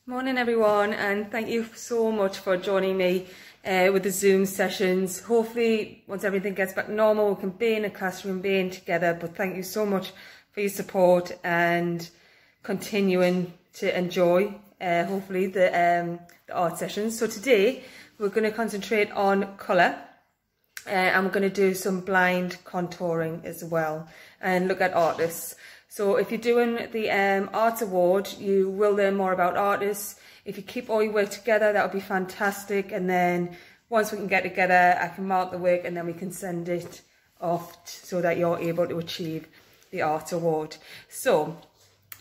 Morning everyone, and thank you so much for joining me with the Zoom sessions. Hopefully once everything gets back normal we can be in a classroom, being together, but thank you so much for your support and continuing to enjoy hopefully the art sessions. So today we're going to concentrate on colour and we're going to do some blind contouring as well and look at artists. So if you're doing the Arts Award, you will learn more about artists. If you keep all your work together, that would be fantastic. And then once we can get together, I can mark the work and then we can send it off so that you're able to achieve the Arts Award. So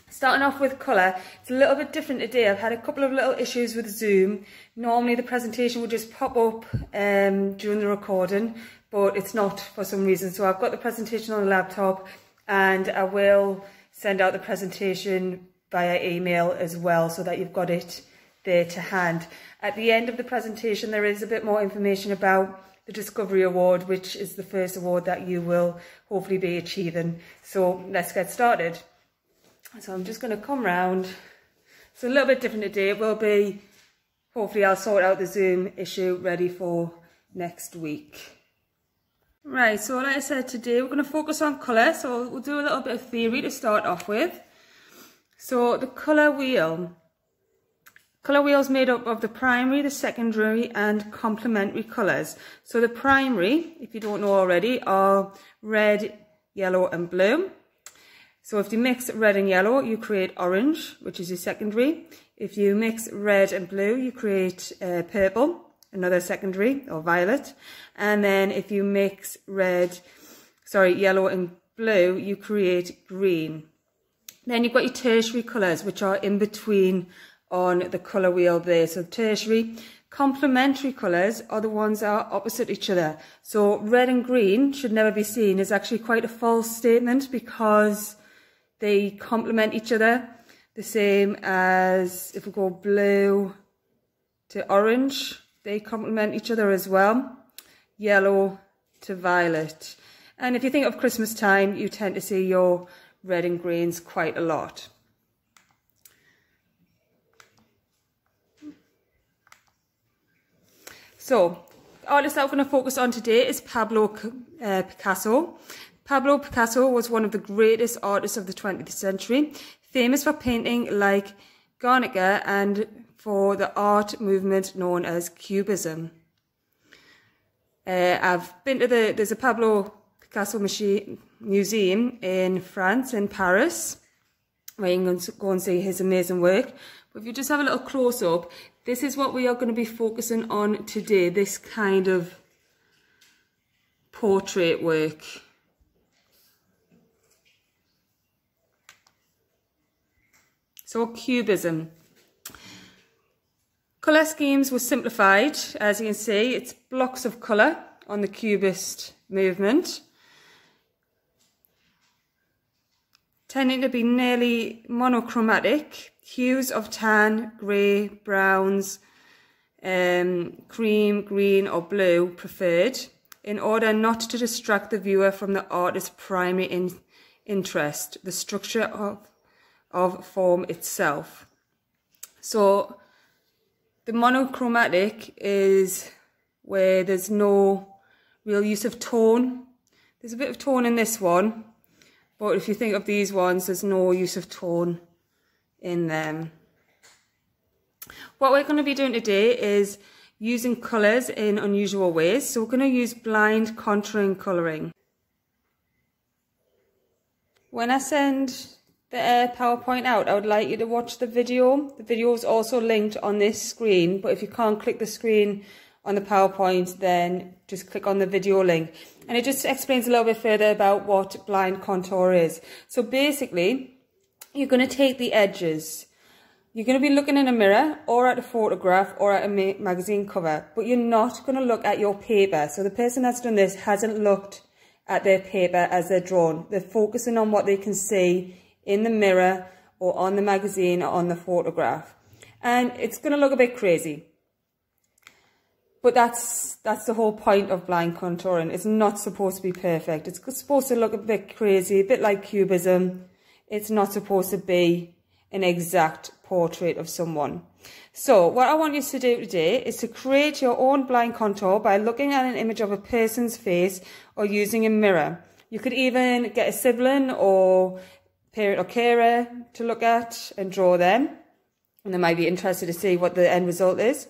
starting off with colour, it's a little bit different today. I've had a couple of little issues with Zoom. Normally the presentation would just pop up during the recording, but it's not for some reason. So I've got the presentation on the laptop, and I will send out the presentation via email as well so that you've got it there to hand. At the end of the presentation there is a bit more information about the Discovery Award, which is the first award that you will hopefully be achieving. So let's get started. So I'm just going to come round. It's a little bit different today. It will be, hopefully I'll sort out the Zoom issue ready for next week. Right, so like I said, today we're going to focus on colour, so we'll do a little bit of theory to start off with. So the colour wheel. Colour wheel is made up of the primary, the secondary and complementary colours. So the primary, if you don't know already, are red, yellow and blue. So if you mix red and yellow, you create orange, which is your secondary. If you mix red and blue, you create purple, another secondary, or violet. And then if you mix yellow and blue, you create green. Then you've got your tertiary colours, which are in between on the colour wheel there. So tertiary. Complementary colours are the ones that are opposite each other. So red and green should never be seen as actually quite a false statement, because they complement each other. The same as if we go blue to orange, they complement each other as well. Yellow to violet. And if you think of Christmas time, you tend to see your red and greens quite a lot. So, the artist that we're going to focus on today is Pablo Picasso. Pablo Picasso was one of the greatest artists of the 20th century, famous for painting like Guernica and for the art movement known as Cubism. I've been to there's a Pablo Picasso museum in France, in Paris, where you can go and see his amazing work. But if you just have a little close-up, this is what we are going to be focusing on today, this kind of portrait work. So Cubism. Colour schemes were simplified. As you can see, it's blocks of colour on the Cubist movement, tending to be nearly monochromatic, hues of tan, grey, browns, cream, green or blue preferred, in order not to distract the viewer from the artist's primary interest, the structure of form itself. So the monochromatic is where there's no real use of tone. There's a bit of tone in this one, but if you think of these ones, there's no use of tone in them. What we're going to be doing today is using colours in unusual ways. So we're going to use blind contouring colouring. When I send the PowerPoint out, I would like you to watch the video. The video is also linked on this screen, but if you can't click the screen on the PowerPoint, then just click on the video link. And it just explains a little bit further about what blind contour is. So basically, you're going to take the edges. You're going to be looking in a mirror or at a photograph or at a magazine cover, but you're not going to look at your paper. So the person that's done this hasn't looked at their paper as they're drawn. They're focusing on what they can see in the mirror or on the magazine or on the photograph. And it's going to look a bit crazy. But that's the whole point of blind contouring. It's not supposed to be perfect. It's supposed to look a bit crazy, a bit like Cubism. It's not supposed to be an exact portrait of someone. So what I want you to do today is to create your own blind contour by looking at an image of a person's face or using a mirror. You could even get a sibling or parent or carer to look at and draw them, and they might be interested to see what the end result is.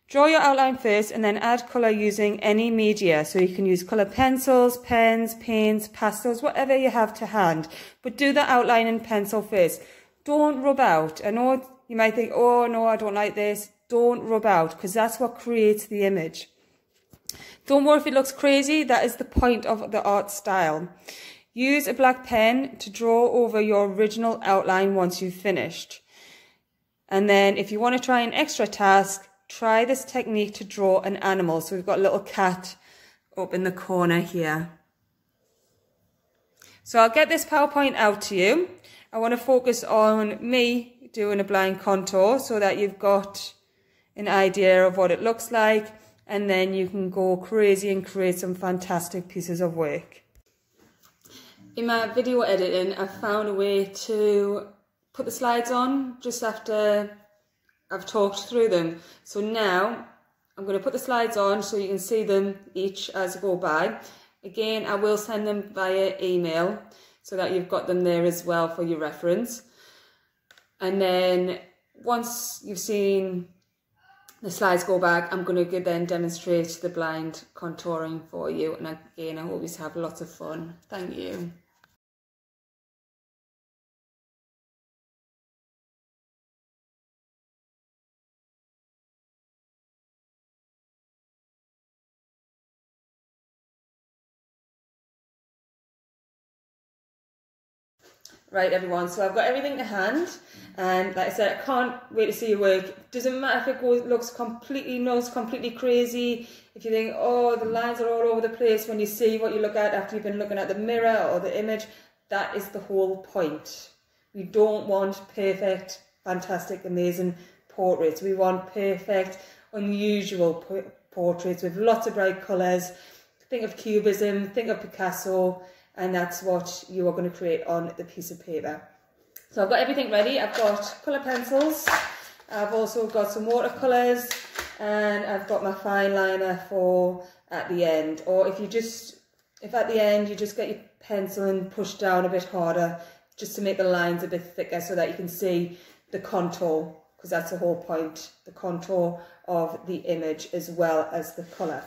Draw your outline first and then add colour using any media. So you can use colour pencils, pens, paints, pastels, whatever you have to hand. But do the outline in pencil first. Don't rub out. I know you might think, oh no, I don't like this. Don't rub out, because that's what creates the image. Don't worry if it looks crazy. That is the point of the art style. Use a black pen to draw over your original outline once you've finished. And then if you want to try an extra task, try this technique to draw an animal. So we've got a little cat up in the corner here. So I'll get this PowerPoint out to you. I want to focus on me doing a blind contour so that you've got an idea of what it looks like, and then you can go crazy and create some fantastic pieces of work. In my video editing, I found a way to put the slides on just after I've talked through them. So now I'm going to put the slides on so you can see them each as I go by. Again, I will send them via email so that you've got them there as well for your reference. And then once you've seen the slides go back, I'm going to then demonstrate the blind contouring for you. And again, I hope you have lots of fun. Thank you. Right everyone, so I've got everything to hand, and like I said, I can't wait to see your work. Doesn't matter if it looks completely crazy, if you think, oh, the lines are all over the place when you see what you look at after you've been looking at the mirror or the image. That is the whole point. We don't want perfect, fantastic, amazing portraits. We want perfect, unusual portraits with lots of bright colours. Think of Cubism, think of Picasso, and that's what you are going to create on the piece of paper. So I've got everything ready. I've got colour pencils, I've also got some watercolours, and I've got my fine liner for at the end. Or if at the end you just get your pencil and push down a bit harder, just to make the lines a bit thicker so that you can see the contour, because that's the whole point, the contour of the image as well as the colour.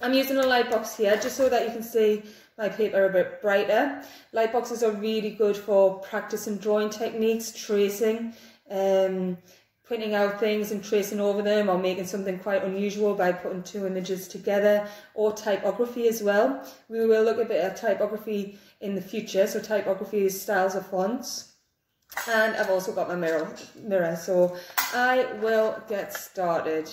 I'm using a light box here just so that you can see my paper a bit brighter. Light boxes are really good for practicing drawing techniques, tracing, printing out things and tracing over them, or making something quite unusual by putting two images together, or typography as well. We will look a bit at typography in the future, so typography is styles of fonts. And I've also got my mirror, so I will get started.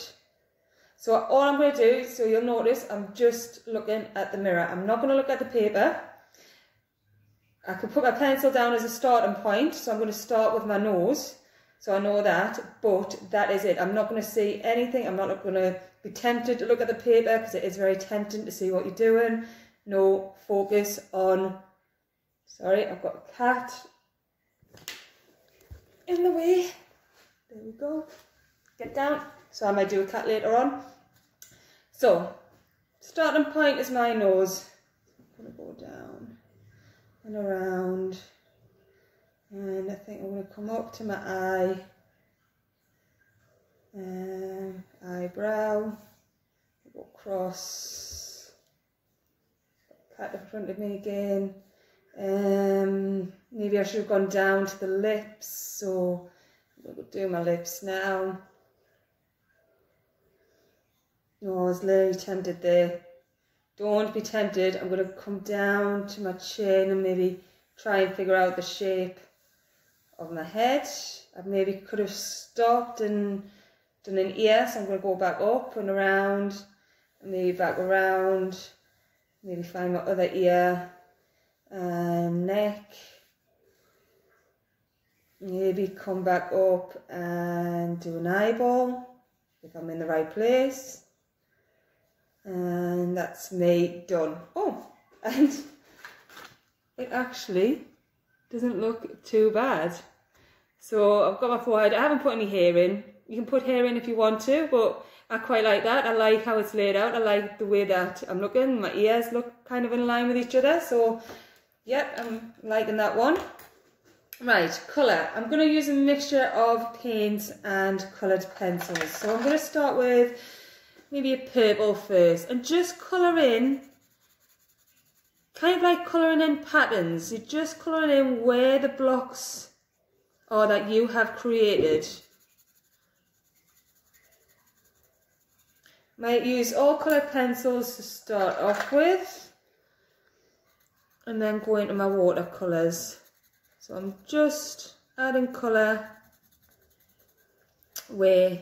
So all I'm going to do, so you'll notice, I'm just looking at the mirror. I'm not going to look at the paper. I could put my pencil down as a starting point, so I'm going to start with my nose, so I know that, but that is it. I'm not going to see anything. I'm not going to be tempted to look at the paper, because it is very tempting to see what you're doing. No, focus on, sorry, I've got a cat in the way. There we go. Get down. So I might do a cat later on. So, starting point is my nose. I'm going to go down and around. And I think I'm going to come up to my eye. And eyebrow. Go across. Cat in front of me again. Maybe I should have gone down to the lips. So, I'm going to do my lips now. No, I was literally tempted there. Don't be tempted. I'm going to come down to my chin and maybe try and figure out the shape of my head. I maybe could have stopped and done an ear, so I'm going to go back up and around, and maybe back around, maybe find my other ear, and neck. Maybe come back up and do an eyeball, if I'm in the right place. And that's me done. Oh, and it actually doesn't look too bad. So I've got my forehead. I haven't put any hair in. You can put hair in if you want to, but I quite like that. I like how it's laid out. I like the way that I'm looking. My ears look kind of in line with each other. So, yep, I'm liking that one. Right, colour. I'm going to use a mixture of paints and coloured pencils. So I'm going to start with maybe a purple first. And just colour in, kind of like colouring in patterns. You're just colouring in where the blocks are that you have created. Might use all coloured pencils to start off with, and then go into my watercolours. So I'm just adding colour where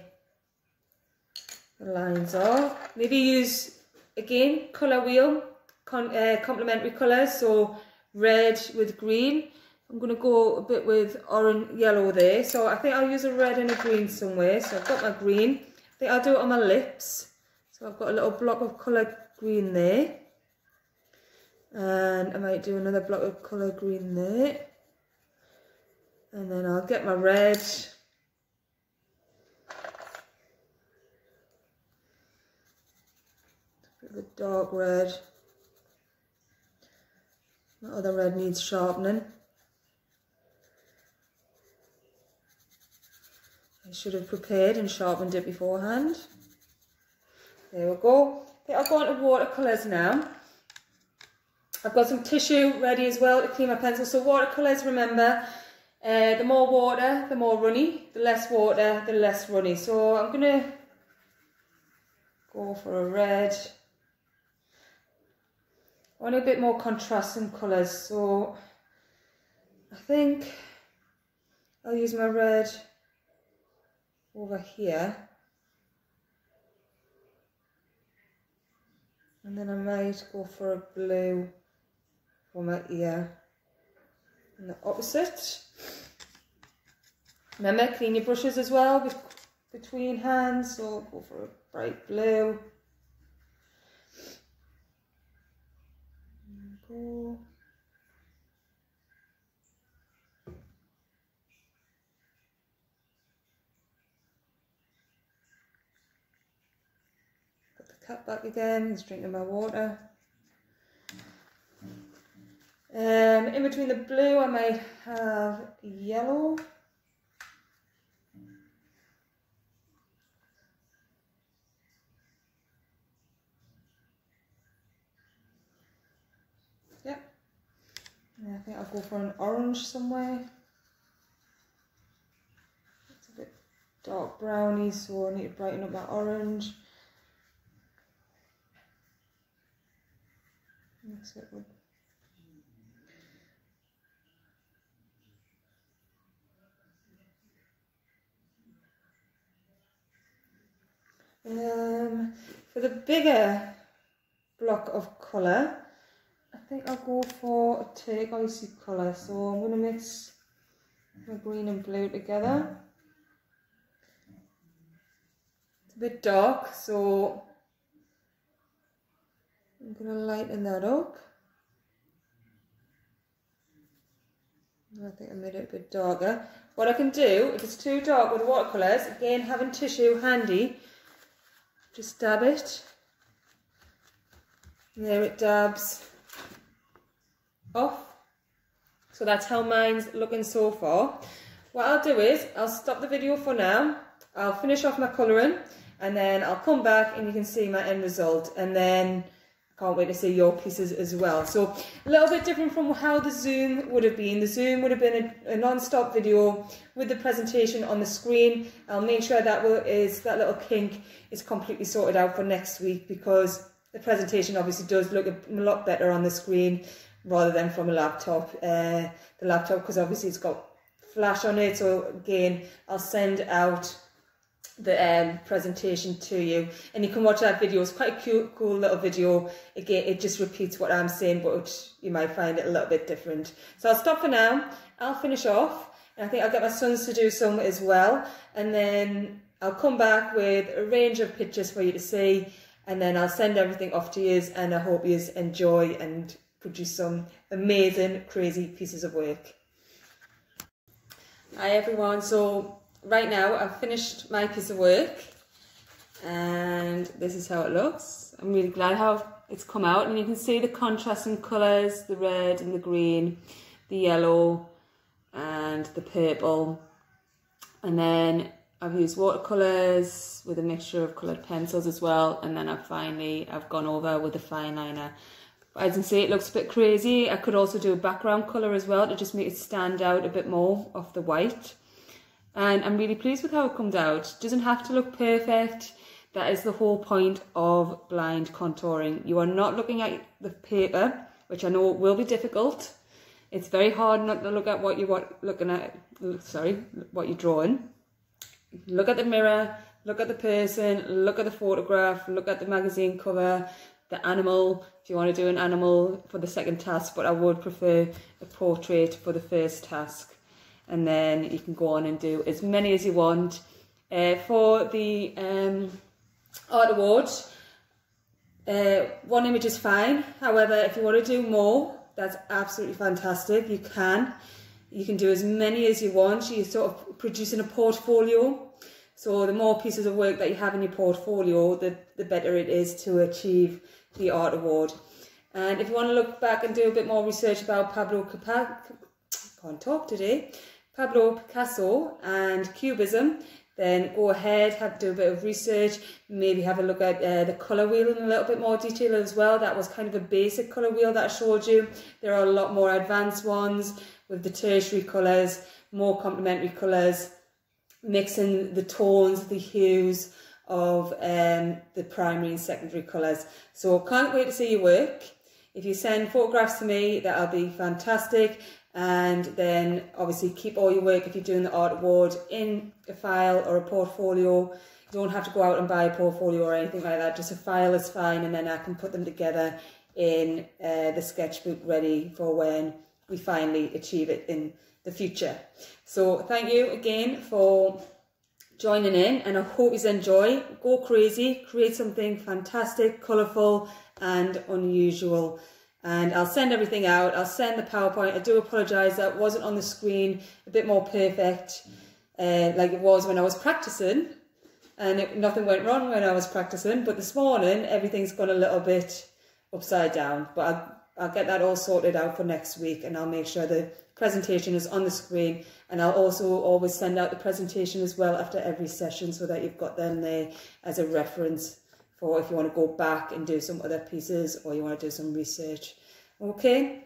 the lines are. Maybe use, again, colour wheel, complementary colours, so red with green. I'm going to go a bit with orange, yellow there. So I think I'll use a red and a green somewhere. So I've got my green. I think I'll do it on my lips. So I've got a little block of colour green there. And I might do another block of colour green there. And then I'll get my red. A bit of a dark red. My other red needs sharpening. I should have prepared and sharpened it beforehand. There we go. I think I'll go on to watercolours now. I've got some tissue ready as well to clean my pencil. So watercolours, remember, the more water, the more runny. The less water, the less runny. So I'm going to go for a red. I want a bit more contrasting colours. So I think I'll use my red over here. And then I might go for a blue for my ear. And the opposite. Remember, clean your brushes as well between hands. So go for a bright blue. Go. Put the cap back again. He's drinking my water. In between the blue, I might have yellow. Yep. And I think I'll go for an orange somewhere. It's a bit dark browny, so I need to brighten up my orange. Mix it with for the bigger block of colour, I think I'll go for a turquoise colour. So I'm going to mix my green and blue together. It's a bit dark, so I'm going to lighten that up. I think I made it a bit darker. What I can do, if it's too dark with watercolours, again having tissue handy, just dab it. And there it dabs off. So that's how mine's looking so far. What I'll do is, I'll stop the video for now. I'll finish off my colouring and then I'll come back and you can see my end result. And then can't wait to see your pieces as well. So a little bit different from how the Zoom would have been. The Zoom would have been a non-stop video with the presentation on the screen. I'll make sure that that little kink is completely sorted out for next week, because the presentation obviously does look a lot better on the screen rather than from a laptop. The laptop, because obviously it's got flash on it. So again, I'll send out the presentation to you and you can watch that video. It's quite a cute, cool little video. Again, it just repeats what I'm saying, but you might find it a little bit different. So I'll stop for now. I'll finish off and I think I'll get my sons to do some as well, and then I'll come back with a range of pictures for you to see, and then I'll send everything off to you, and I hope you enjoy and produce some amazing, crazy pieces of work. Hi everyone, so right now I've finished my piece of work and this is how it looks. I'm really glad how it's come out, and you can see the contrasting colours, the red and the green, the yellow and the purple, and then I've used watercolours with a mixture of coloured pencils as well, and then I've gone over with a fine liner. As you can see, it looks a bit crazy. I could also do a background colour as well to just make it stand out a bit more off the white. And I'm really pleased with how it comes out. It doesn't have to look perfect. That is the whole point of blind contouring. You are not looking at the paper, which I know will be difficult. It's very hard not to look at what you're drawing. Look at the mirror, look at the person, look at the photograph, look at the magazine cover, the animal, if you want to do an animal for the second task, but I would prefer a portrait for the first task. And then you can go on and do as many as you want. For the art award, one image is fine. However, if you want to do more, that's absolutely fantastic. You can do as many as you want. You're sort of producing a portfolio. So the more pieces of work that you have in your portfolio, the better it is to achieve the art award. And if you want to look back and do a bit more research about Pablo Picasso and Cubism, then go ahead, do a bit of research, maybe have a look at the colour wheel in a little bit more detail as well. That was kind of a basic colour wheel that I showed you. There are a lot more advanced ones with the tertiary colours, more complementary colours, mixing the tones, the hues of the primary and secondary colours. So can't wait to see your work. If you send photographs to me, that'll be fantastic. And then obviously keep all your work, if you're doing the art award, in a file or a portfolio. You don't have to go out and buy a portfolio or anything like that. Just a file is fine, and then I can put them together in the sketchbook ready for when we finally achieve it in the future. So thank you again for joining in, and I hope you enjoy. Go crazy, create something fantastic, colourful and unusual. And I'll send everything out. I'll send the PowerPoint. I do apologise that it wasn't on the screen a bit more perfect like it was when I was practicing, and nothing went wrong when I was practicing, but this morning everything's gone a little bit upside down. But I'll get that all sorted out for next week, and I'll make sure the presentation is on the screen, and I'll also always send out the presentation as well after every session, so that you've got them there as a reference for if you want to go back and do some other pieces or you want to do some research. Okay,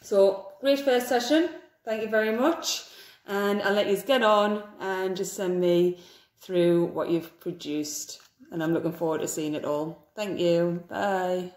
so great first session. Thank you very much, and I'll let you get on and just send me through what you've produced, and I'm looking forward to seeing it all. Thank you. Bye.